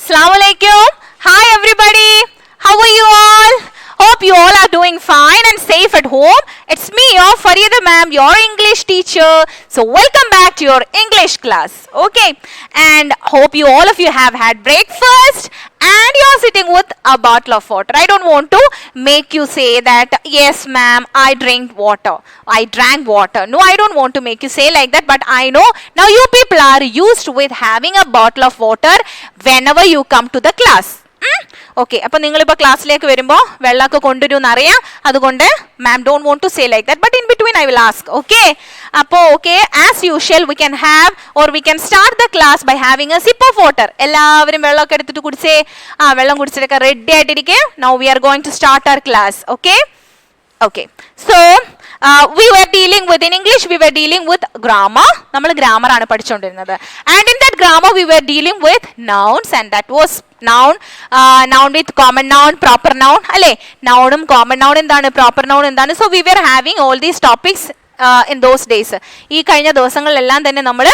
Assalamu alaikum. Hi everybody. How are you all? Hope you all are doing fine and safe at home. It's me, your Farida ma'am, your English teacher. So welcome back to your English class. Okay. And hope all of you have had breakfast and you're sitting with a bottle of water. I don't want to make you say that, yes ma'am, I drank water. No, I don't want to make you say like that, but I know now you people are used with having a bottle of water whenever you come to the class. Okay, അപ്പോൾ നിങ്ങളിപ്പോൾ ക്ലാസ്സിലേക്ക് വരുമ്പോൾ വെള്ളമൊക്കെ കൊണ്ടുവരുമെന്ന് അറിയാം. അതുകൊണ്ട് ma'am don't want to say like that, but in between I will ask. Okay, അപ്പോൾ okay, as usual we can have or we can start the class by having a sip of water. എല്ലാവരും വെള്ളമൊക്കെ എടുത്തിട്ട് കുടിച്ചേ. വെള്ളം കുടിച്ചിട്ടൊക്കെ ready ആയിട്ടിരിക്കെ. Now we are going to start our class. Okay, okay, so we were dealing with, in English we were dealing with grammar. നമ്മൾ grammar ആണ് പഠിച്ചുകൊണ്ടിരുന്നത്. And in that grammar we were dealing with nouns, and that was noun with common noun, proper noun, അല്ലേ? noun common noun എന്താണ്, proper noun എന്താണ്? So we were having all these topics in those days. ഈ കഴിഞ്ഞ ദിവസങ്ങളിലെല്ലാം തന്നെ നമ്മൾ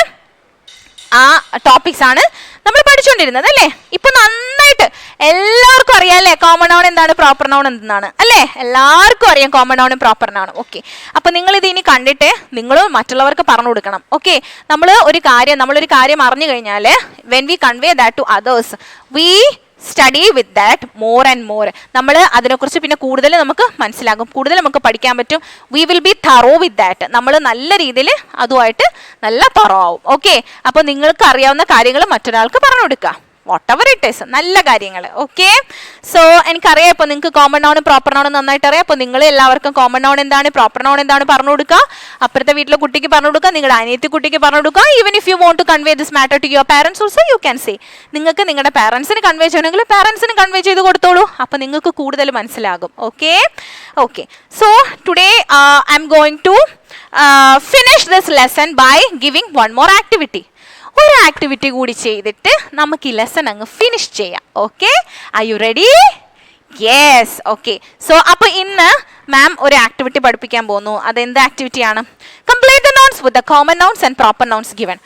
ആ topics ആണ് നമ്മൾ പഠിച്ചുകൊണ്ടിരുന്നത്, അല്ലേ? ഇപ്പൊ നന്നായിട്ട് എല്ലാവർക്കും അറിയാം അല്ലേ കോമൺ നൗൺ എന്താണ്, പ്രോപ്പർ നൗൺ എന്താണ്, അല്ലേ? എല്ലാവർക്കും അറിയാം കോമൺ നൗണും പ്രോപ്പർ നൗണും. ഓക്കെ, അപ്പൊ നിങ്ങൾ ഇത് ഇനി കണ്ടിട്ട് നിങ്ങൾ മറ്റുള്ളവർക്ക് പറഞ്ഞു കൊടുക്കണം. ഓക്കെ, നമ്മളൊരു കാര്യം അറിഞ്ഞു കഴിഞ്ഞാൽ when we convey that to others we study with that more and more. നമ്മൾ അതിനെക്കുറിച്ച് പിന്നെ കൂടുതൽ നമുക്ക് മനസ്സിലാകും, കൂടുതൽ നമുക്ക് പഠിക്കാൻ പറ്റും. We will be thorough with that. നമ്മൾ നല്ല രീതിയിൽ അതുമായിട്ട് നല്ല തറോ ആവും. ഓക്കെ, അപ്പോൾ നിങ്ങൾക്ക് അറിയാവുന്ന കാര്യങ്ങൾ മറ്റൊരാൾക്ക് പറഞ്ഞു കൊടുക്കുക, whatever it is, നല്ല കാര്യങ്ങൾ. ഓക്കെ, സോ എനിക്കറിയാം ഇപ്പോൾ നിങ്ങൾക്ക് കോമൺ നൗണും പ്രോപ്പർ നൗണും നന്നായിട്ട് അറിയാം. അപ്പോൾ നിങ്ങൾ എല്ലാവർക്കും കോമൺ നൗൺ എന്താണ്, പ്രോപ്പർ നൗൺ എന്താണ് പറഞ്ഞു കൊടുക്കുക. അപ്പുറത്തെ വീട്ടിലെ കുട്ടിക്ക് പറഞ്ഞു കൊടുക്കുക, നിങ്ങളുടെ അനിയത്തി കുട്ടിക്ക് പറഞ്ഞു കൊടുക്കുക. Even if you want to convey this matter to your parents also you can say. നിങ്ങൾക്ക് നിങ്ങളുടെ പാരൻസിന് കൺവേ ചെയ്യണമെങ്കിൽ പാരൻസിന് കൺവേ ചെയ്ത് കൊടുത്തോളൂ, അപ്പോൾ നിങ്ങൾക്ക് കൂടുതൽ മനസ്സിലാകും. Okay, okay, so today I am going to finish this lesson by giving one more activity. ഒരു ആക്ടിവിറ്റി കൂടി ചെയ്തിട്ട് നമുക്ക് ഈ ലെസൺ അങ്ങ് ഫിനിഷ് ചെയ്യാം. Okay, are you ready? Yes, okay. So അപ്പോൾ ഇന്ന് മാം ഒരു ആക്ടിവിറ്റി പഠിപ്പിക്കാൻ പോകുന്നു. അതെന്ത് ആക്ടിവിറ്റിയാണ്? Complete the nouns with the common nouns and proper nouns given.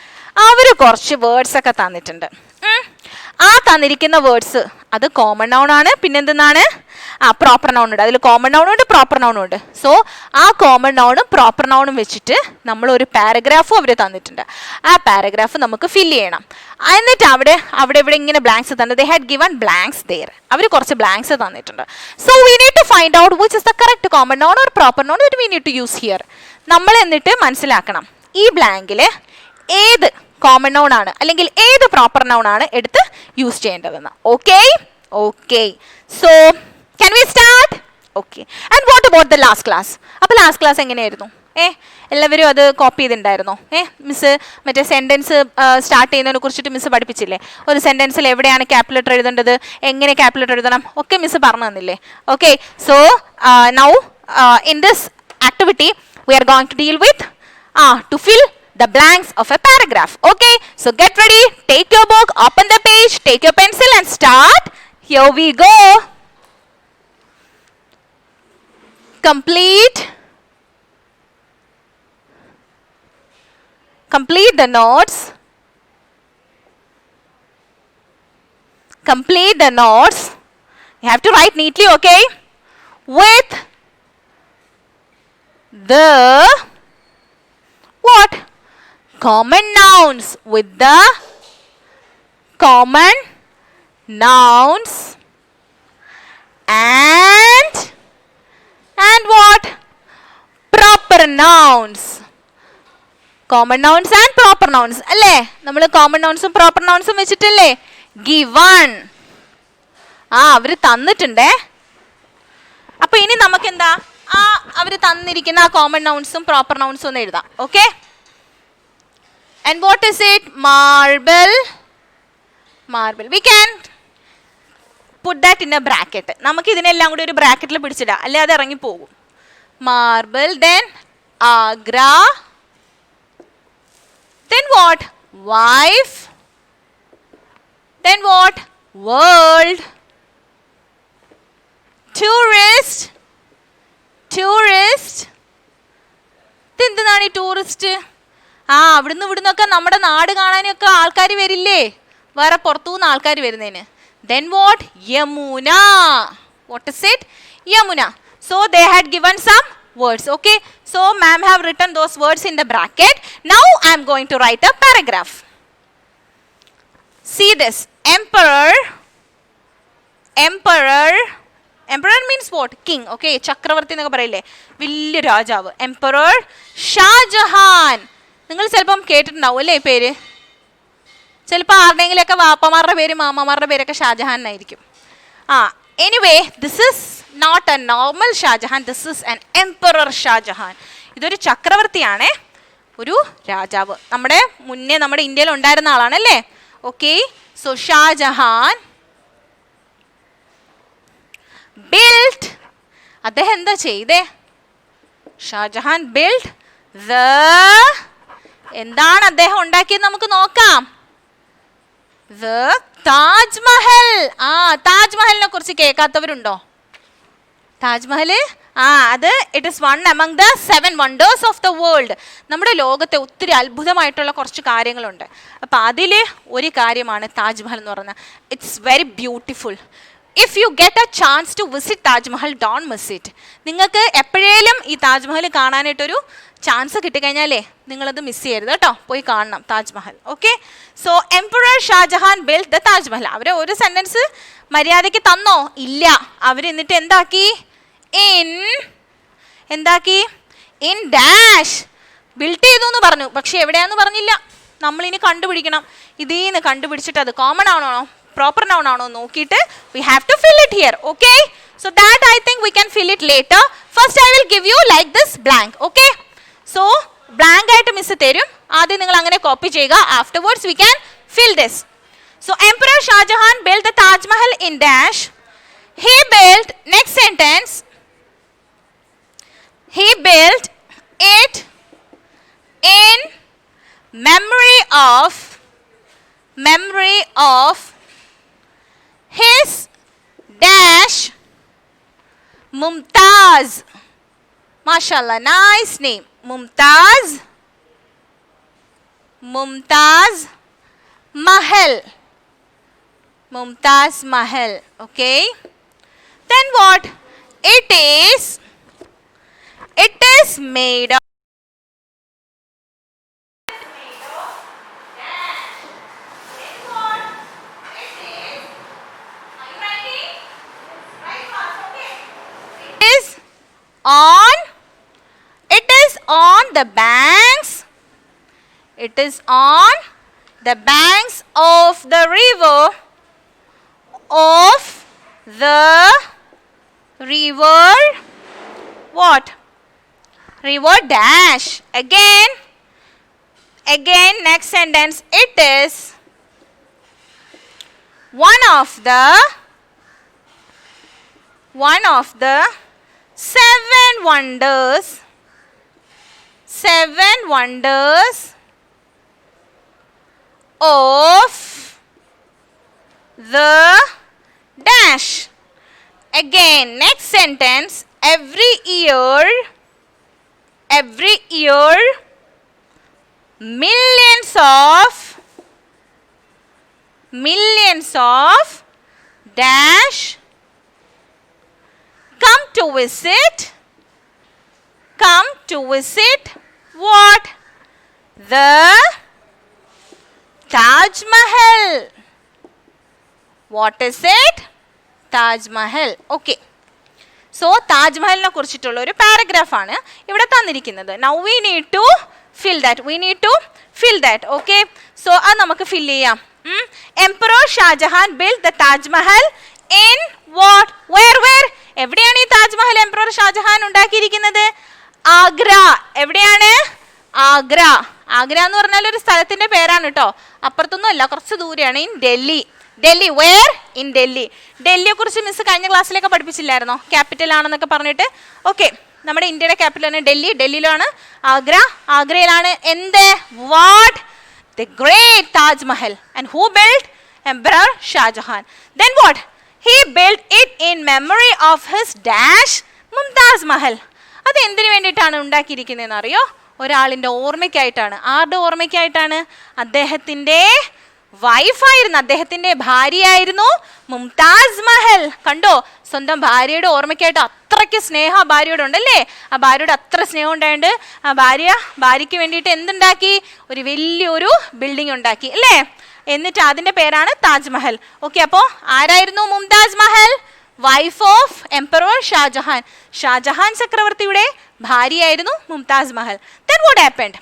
അവർ കുറച്ച് വേർഡ്സ് ഒക്കെ തന്നിട്ടുണ്ട്. ആ തന്നിരിക്കുന്ന വേർഡ്സ് അത് കോമൺ നൗൺ ആണ്, പിന്നെന്താണ് പ്രോപ്പർ നൗൺ ഉണ്ട്. അതിൽ കോമൺ നൗണും ഉണ്ട്, പ്രോപ്പർ നൗണും ഉണ്ട്. സോ ആ കോമൺ നൗണും പ്രോപ്പർ നൗണും വെച്ചിട്ട് നമ്മൾ ഒരു പാരഗ്രാഫും അവർ തന്നിട്ടുണ്ട്. ആ പാരഗ്രാഫ് നമുക്ക് ഫില്ല് ചെയ്യണം. എന്നിട്ട് അവിടെ ഇവിടെ ഇങ്ങനെ ബ്ലാങ്ക്സ് തന്നിട്ട് they had given blanks there. അവർ കുറച്ച് ബ്ലാങ്ക്സ് തന്നിട്ടുണ്ട്. So we need to find out which is the correct common noun or proper noun that we need to use here. നമ്മൾ എന്നിട്ട് മനസ്സിലാക്കണം ഈ ബ്ലാങ്കിൽ ഏത് കോമൺ നൗൺ ആണ് അല്ലെങ്കിൽ ഏത് പ്രോപ്പർ നൗൺ ആണ് എടുത്ത് യൂസ് ചെയ്യേണ്ടതെന്ന്. Okay, okay, so can we start? Okay, and what about the last class? അപ്പോൾ ലാസ്റ്റ് ക്ലാസ് എങ്ങനെയായിരുന്നു? എല്ലാവരും അത് കോപ്പി ചെയ്തിട്ടുണ്ടായിരുന്നോ? മിസ് മറ്റേ സെൻറ്റൻസ് സ്റ്റാർട്ട് ചെയ്യുന്നതിനെ കുറിച്ചിട്ട് മിസ് പഠിപ്പിച്ചില്ലേ? ഒരു സെൻറ്റൻസിൽ എവിടെയാണ് ക്യാപിറ്റൽ ലെറ്റർ എഴുതേണ്ടത്, എങ്ങനെ ക്യാപിറ്റൽ ലെറ്റർ എഴുതണം ഒക്കെ മിസ് പറഞ്ഞു തന്നില്ലേ? Okay, so now in this activity we are going to deal with to fill the blanks of a paragraph. Okay, so get ready, take your book, open the page, take your pencil and start. Here we go. Complete the notes. Complete the notes. You have to write neatly, okay? With the what? Common nouns. With the common nouns and what? Proper nouns. Common nouns and proper nouns. അല്ലേ? നമ്മൾ common നൗൺസും proper നൗൺസും വെച്ചിട്ടല്ലേ given. അവർ തന്നിട്ടുണ്ടേ. അപ്പൊ ഇനി നമുക്ക് എന്താ അവർ തന്നിരിക്കുന്ന ആ common നൗൺസും proper നൗൺസും ഒന്ന് എഴുതാം. Okay, and what is it? Marble. We can put that in a bracket. നമുക്ക് ഇതിനെല്ലാം കൂടി ഒരു ബ്രാക്കറ്റിൽ പിടിച്ചിടാം, അല്ലെ അത് ഇറങ്ങി പോകും. Marble, then Agra, then what? Wife, then what? World, tourist. ഇതെന്താണ് ഈ ടൂറിസ്റ്റ്? അവിടുന്ന് ഇവിടുന്നൊക്കെ നമ്മുടെ നാട് കാണാനൊക്കെ ആൾക്കാർ വരില്ലേ? വേറെ പുറത്തുനിന്ന് ആൾക്കാർ വരുന്നതിന്. Then what? Yamuna. What is it? Yamuna. So they had given some words. Okay. So ma'am have written those words in the bracket. Now I am going to write a paragraph. See this. Emperor. Emperor means what? King. Okay. Chakravarti എന്നൊക്കെ പറയില്ലേ, വലിയ രാജാവ്. Emperor Shah Jahan. നിങ്ങൾ ചിലപ്പം കേട്ടിട്ടുണ്ടാവും അല്ലേ ഈ പേര്. ചിലപ്പോൾ ആരുടെയെങ്കിലുമൊക്കെ വാപ്പമാരുടെ പേര് മാമാമാരുടെ പേരൊക്കെ ഷാജഹാൻ ആയിരിക്കും. Anyway this is not a normal Shahjahan, this is an emperor Shahjahan. ഇതൊരു ചക്രവർത്തിയാണേ, ഒരു രാജാവ്. നമ്മുടെ മുന്നേ നമ്മുടെ ഇന്ത്യയിൽ ഉണ്ടായിരുന്ന ആളാണല്ലേ. ഓക്കെ. സോ ഷാജഹാൻ ബിൽഡ്, അദ്ദേഹം എന്താ ചെയ്തേ? ഷാജഹാൻ ബിൽഡ് ദ, എന്താണ് അദ്ദേഹം ഉണ്ടാക്കിയത് നമുക്ക് നോക്കാം. The താജ്മഹൽ. താജ്മഹലിനെ കുറിച്ച് കേൾക്കാത്തവരുണ്ടോ? താജ്മഹൽ അത് it is one among the 7 wonders of the world. നമ്മുടെ ലോകത്തെ ഒത്തിരി അത്ഭുതമായിട്ടുള്ള കുറച്ച് കാര്യങ്ങളുണ്ട്. അപ്പം അതിൽ ഒരു കാര്യമാണ് താജ്മഹൽ എന്ന് പറയുന്നത്. It's very beautiful. If you get a chance to visit Taj Mahal, don't miss it. നിങ്ങൾക്ക് എപ്പോഴേലും ഈ താജ്മഹൽ കാണാനായിട്ടൊരു ചാൻസ് കിട്ടിക്കഴിഞ്ഞാലേ നിങ്ങളത് മിസ് ചെയ്യരുത് കേട്ടോ, പോയി കാണണം Taj Mahal. Okay. So emperor Shah Jahan build the Taj Mahal. അവർ ഒരു സെന്റൻസ് മര്യാദയ്ക്ക് തന്നോ? ഇല്ല. അവർ എന്നിട്ട് എന്താക്കി? ഇൻ ഡാഷ് ബിൽഡ് ചെയ്തു എന്ന് പറഞ്ഞു. പക്ഷെ എവിടെയാന്ന് പറഞ്ഞില്ല. നമ്മളിനി കണ്ടുപിടിക്കണം. ഇതിന്ന് കണ്ടുപിടിച്ചിട്ട് അത് കോമൺ ആണോ പ്രോപ്പർ നൗൺ ആണോ നോക്കിയിട്ട് we have to fill it here. Okay. So that I think we can fill it later. First I will give you like this blank. Okay. So blank ആയിട്ട് മിസ് തരും. ആദ്യം നിങ്ങൾ അങ്ങനെ copy ചെയ്യുക. Afterwards we can fill this. So Emperor Shahjahan built the Taj Mahal in dash. He built, next sentence, he built it in memory of his dash Mumtaz. Mashallah, nice name. Mumtaz Mahal. Okay. Then what? It is made of on the banks. It is on the banks of the river. What? River dash. Again next sentence. It is one of the 7 wonders of the dash. Again next sentence. Every year millions of dash come to visit what? The Taj Mahal. What is it? Taj Mahal. Okay. So താജ്മഹലിനെ കുറിച്ചിട്ടുള്ള ഒരു paragraph ആണ് ഇവിടെ തന്നിരിക്കുന്നത്. Now we need to fill that. Okay. So അത് നമുക്ക് ഫിൽ ചെയ്യാം. Emperor Shahjahan built the Taj Mahal in what? Where? എവിടെയാണ് ഈ താജ്മഹൽ എംപറർ ഷാജഹാൻ ഉണ്ടാക്കിയിരിക്കുന്നത്? ആഗ്ര. എവിടെയാണ്? ആഗ്ര എന്ന് പറഞ്ഞാൽ ഒരു സ്ഥലത്തിന്റെ പേരാണ് കേട്ടോ. അപ്പുറത്തൊന്നും അല്ല, കുറച്ച് ദൂരെയാണ്. In Delhi. Where? In Delhi. ഡൽഹിയെ കുറിച്ച് മിസ് കഴിഞ്ഞ ക്ലാസ്സിലൊക്കെ പഠിപ്പിച്ചില്ലായിരുന്നോ? ക്യാപിറ്റൽ ആണെന്നൊക്കെ പറഞ്ഞിട്ട്. ഓക്കെ. നമ്മുടെ ഇന്ത്യയുടെ ക്യാപിറ്റലാണ് ഡൽഹി. ഡൽഹിയിലാണ് ആഗ്ര. ആഗ്രയിലാണ് എന്ത്? What? The great Taj Mahal. And who build? Emperor Shahjahan. Then what? He built it in memory of his dash Mumtaz Mahal. അത് എന്തിനു വേണ്ടിയിട്ടാണ് ഉണ്ടാക്കിയിരിക്കുന്നതെന്ന് അറിയോ? ഒരാളിൻ്റെ ഓർമ്മയ്ക്കായിട്ടാണ്. ആരുടെ ഓർമ്മയ്ക്കായിട്ടാണ്? അദ്ദേഹത്തിൻ്റെ വൈഫായിരുന്നു, അദ്ദേഹത്തിന്റെ ഭാര്യയായിരുന്നു മുംതാസ് മഹൽ. കണ്ടോ, സ്വന്തം ഭാര്യയുടെ ഓർമ്മയ്ക്കായിട്ട് അത്രയ്ക്ക് സ്നേഹം ആ ഭാര്യയോട് ഉണ്ടല്ലേ. ആ ഭാര്യയോട് അത്ര സ്നേഹം ഉണ്ടായിട്ട് ആ ഭാര്യയ്ക്ക് വേണ്ടിയിട്ട് എന്തുണ്ടാക്കി, ഒരു വലിയൊരു ബിൽഡിംഗ് ഉണ്ടാക്കി അല്ലേ. എന്നിട്ട് അതിന്റെ പേരാണ് താജ്മഹൽ. ഓക്കെ, അപ്പോൾ ആരായിരുന്നു Mumtaz Mahal? Wife of emperor Shahjahan. Shahjahan ചക്രവർത്തിയുടെ ഭാര്യയായിരുന്നു Mumtaz Mahal. Then what happened?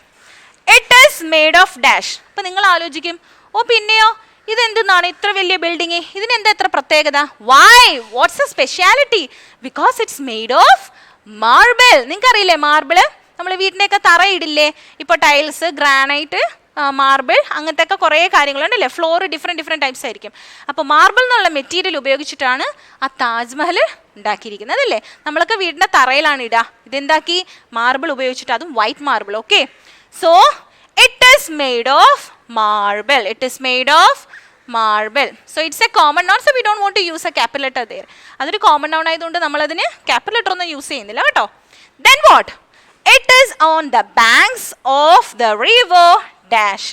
It is made of dash. അപ്പൊ നിങ്ങൾ ആലോചിക്കും, ഓ പിന്നെയോ ഇതെന്താണ് ഇത്ര വലിയ ബിൽഡിങ്, ഇതിനെന്താ ഇത്ര പ്രത്യേകത? Why, what's a speciality? Because it's made of marble. നിങ്ങൾക്ക് അറിയില്ലേ മാർബിള്? നമ്മൾ വീട്ടിൻ്റെയൊക്കെ തറയിടില്ലേ, ഇപ്പോൾ ടൈൽസ്, ഗ്രാനൈറ്റ്, മാർബിൾ, അങ്ങനത്തെ ഒക്കെ കുറേ കാര്യങ്ങളുണ്ടല്ലേ. ഫ്ലോർ ഡിഫറെൻറ്റ് ടൈപ്സ് ആയിരിക്കും. അപ്പോൾ മാർബിൾ എന്നുള്ള മെറ്റീരിയൽ ഉപയോഗിച്ചിട്ടാണ് ആ താജ്മഹൽ ഉണ്ടാക്കിയിരിക്കുന്നത് അല്ലേ. നമ്മളൊക്കെ വീടിൻ്റെ തറയിലാണ് ഇടുക, ഇതെന്താക്കി മാർബിൾ ഉപയോഗിച്ചിട്ട്, അതും white marble. Okay, so it is made of marble. It is made of marble. So it's a common noun, so we don't want to use a capital letter there. അതൊരു കോമൺ നൗൺ ആയതുകൊണ്ട് നമ്മൾ അതിന് capital letter ഒന്നും use ചെയ്യുന്നില്ല കേട്ടോ. Then what? It is on the banks of the river dash.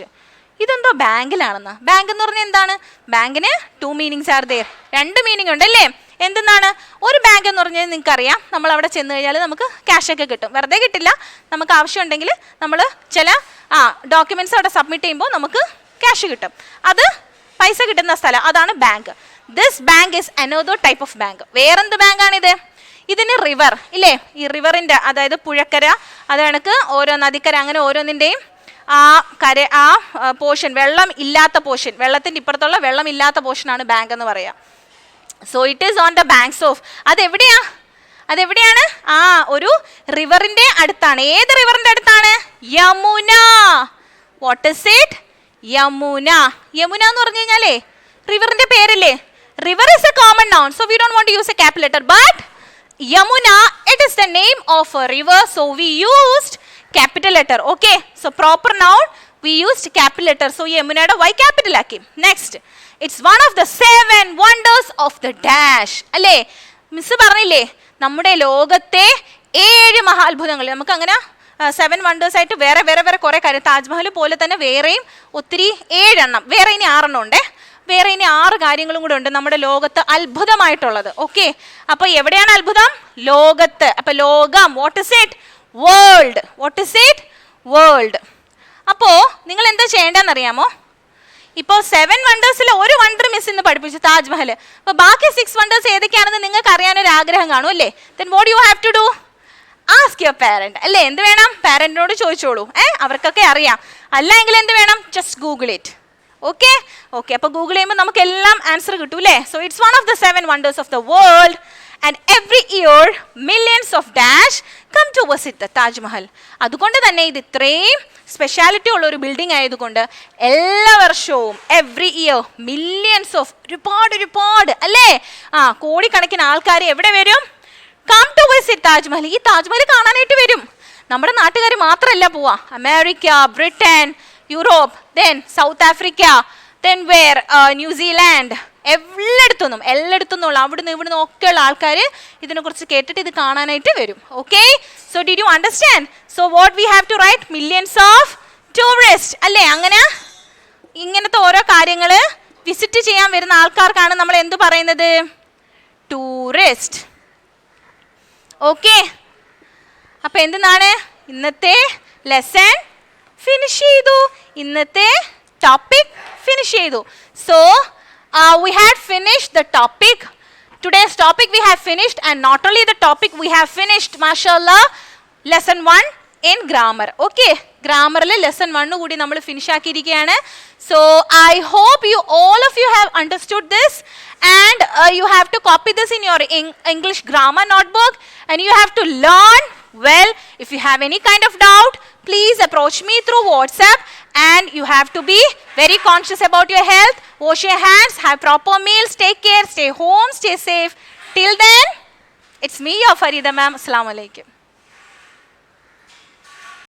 ഇതെന്തോ ബാങ്കിലാണെന്ന്. Bank എന്ന് പറഞ്ഞാൽ എന്താണ്? ബാങ്കിന് 2 meanings are there. 2 മീനിങ് ഉണ്ട് അല്ലേ. എന്തെന്നാണ്? ഒരു ബാങ്ക് എന്ന് പറഞ്ഞാൽ നിങ്ങൾക്കറിയാം, നമ്മൾ അവിടെ ചെന്ന് കഴിഞ്ഞാൽ നമുക്ക് ക്യാഷൊക്കെ കിട്ടും. വെറുതെ കിട്ടില്ല, നമുക്ക് ആവശ്യമുണ്ടെങ്കിൽ നമ്മൾ ചില ഡോക്യുമെന്റ്സ് അവിടെ സബ്മിറ്റ് ചെയ്യുമ്പോൾ നമുക്ക് ക്യാഷ് കിട്ടും. അത് പൈസ കിട്ടുന്ന സ്ഥലം, അതാണ് bank. This bank is another type of bank. വേറെന്ത് ബാങ്കാണിത്? ഇതിന് റിവർ ഇല്ലേ, ഈ റിവറിൻ്റെ, അതായത് പുഴക്കര, അത് കണക്ക് ഓരോ നദിക്കര, അങ്ങനെ ഓരോന്നിൻ്റെയും ആ പോർഷൻ, വെള്ളം ഇല്ലാത്ത പോർഷൻ, വെള്ളത്തിൻ്റെ ഇപ്പുറത്തുള്ള വെള്ളം ഇല്ലാത്ത പോർഷനാണ് ബാങ്ക് എന്ന് പറയുക. So it is on the banks of, അതെവിടെയാണ്? ഒരു റിവറിന്റെ അടുത്താണ്. ഏത് റിവറിന്റെ അടുത്താണ്? Yamuna. What is it? Yamuna. Yamuna എന്ന് പറഞ്ഞു കഴിഞ്ഞാലേ റിവറിന്റെ പേരല്ലേ. River is a common noun, so we don't want to use a capital letter, but Yamuna, it is the name of a river, so we used capital letter. Okay, so proper noun we used capital letter, so യമുനയുടെ y capital ആക്കി. Next, it's one of the 7 wonders of the dash അല്ലേ. Miss പറഞ്ഞില്ലേ നമ്മുടെ ലോകത്തെ 7 മഹാത്ഭുതങ്ങൾ. നമുക്ക് അങ്ങനെ 7 wonders ആയിട്ട് വേറെ കുറേ കാര്യം, താജ്മഹൽ പോലെ തന്നെ വേറെയും ഒത്തിരി 7 എണ്ണം, വേറെ ഇനി 6 എണ്ണം ഉണ്ട്. വേറെ ഇനി 6 കാര്യങ്ങളും കൂടെ ഉണ്ട് നമ്മുടെ ലോകത്ത് അത്ഭുതമായിട്ടുള്ളത്. ഓക്കെ, അപ്പോൾ എവിടെയാണ് അത്ഭുതം? ലോകത്ത്. അപ്പോൾ ലോകം, what is it? World. What is it? World. അപ്പോൾ നിങ്ങൾ എന്താ ചെയ്യേണ്ടതെന്ന് അറിയാമോ? ഇപ്പോൾ 7 വണ്ടേഴ്സിൽ ഒരു വണ്ടർ മിസ് ഇന്ന് പഠിപ്പിച്ചു, താജ്മഹൽ. അപ്പോൾ ബാക്കി 6 വണ്ടേഴ്സ് ഏതൊക്കെയാണെന്ന് നിങ്ങൾക്ക് അറിയാനൊരു ആഗ്രഹം കാണും അല്ലേ. Then what you have to do? Ask your parent അല്ലേ. എന്ത് വേണം? പാരന്റിനോട് ചോദിച്ചോളൂ. അവർക്കൊക്കെ അറിയാം. അല്ലെങ്കിൽ എന്ത് വേണം? Just Google it. ഓക്കെ, അപ്പോൾ ഗൂഗിൾ ചെയ്യുമ്പോൾ നമുക്ക് എല്ലാം ആൻസർ കിട്ടും അല്ലേ. So it's one of the 7 wonders of the world. And every year millions of dash come to visit the Taj Mahal. അതുകൊണ്ട് തന്നെ ഇത് ഇത്രയും സ്പെഷ്യാലിറ്റി ഉള്ള ഒരു ബിൽഡിംഗ് ആയതുകൊണ്ട് എല്ലാ വർഷവും എവ്രി ഇയർ മില്യൺസ് ഓഫ് ഒരുപാട് അല്ലേ, കോടിക്കണക്കിന് ആൾക്കാർ എവിടെ വരും? Come to visit Taj Mahal. ഈ താജ്മഹൽ കാണാനായിട്ട് വരും. നമ്മുടെ നാട്ടുകാർ മാത്രമല്ല പോവാ, America, Britain, Europe, then South Africa, then New Zealand, എല്ലായിടത്തുനിന്നുള്ള അവിടുന്ന് ഒക്കെയുള്ള ആൾക്കാർ ഇതിനെക്കുറിച്ച് കേട്ടിട്ട് ഇത് കാണാനായിട്ട് വരും. Okay, so did you understand? So what we have to write? Millions of tourist അല്ലേ. അങ്ങനെ ഇങ്ങനത്തെ ഓരോ കാര്യങ്ങൾ വിസിറ്റ് ചെയ്യാൻ വരുന്ന ആൾക്കാർക്കാണ് നമ്മൾ എന്ത് പറയുന്നത്? ടൂറിസ്റ്റ്. ഓക്കെ, അപ്പം എന്താണ് ഇന്നത്തെ ലെസൺ ഫിനിഷ് ചെയ്തു, ഇന്നത്തെ ടോപ്പിക് ഫിനിഷ് ചെയ്തു. So we had finished the topic. Today's topic we have finished, and not only the topic we have finished, mashallah, lesson 1 in grammar. Okay, grammar le lesson 1 കൂടി നമ്മൾ finish ആക്കിയിരിക്കുകയാണ്. So I hope all of you have understood this, and you have to copy this in your English grammar notebook, and you have to learn well. If you have any kind of doubt, please approach me through WhatsApp, and you have to be very conscious about your health. Wash your hands, have proper meals, take care, stay home, stay safe. Till then, it's me, your Farida ma'am. Assalamu alaikum.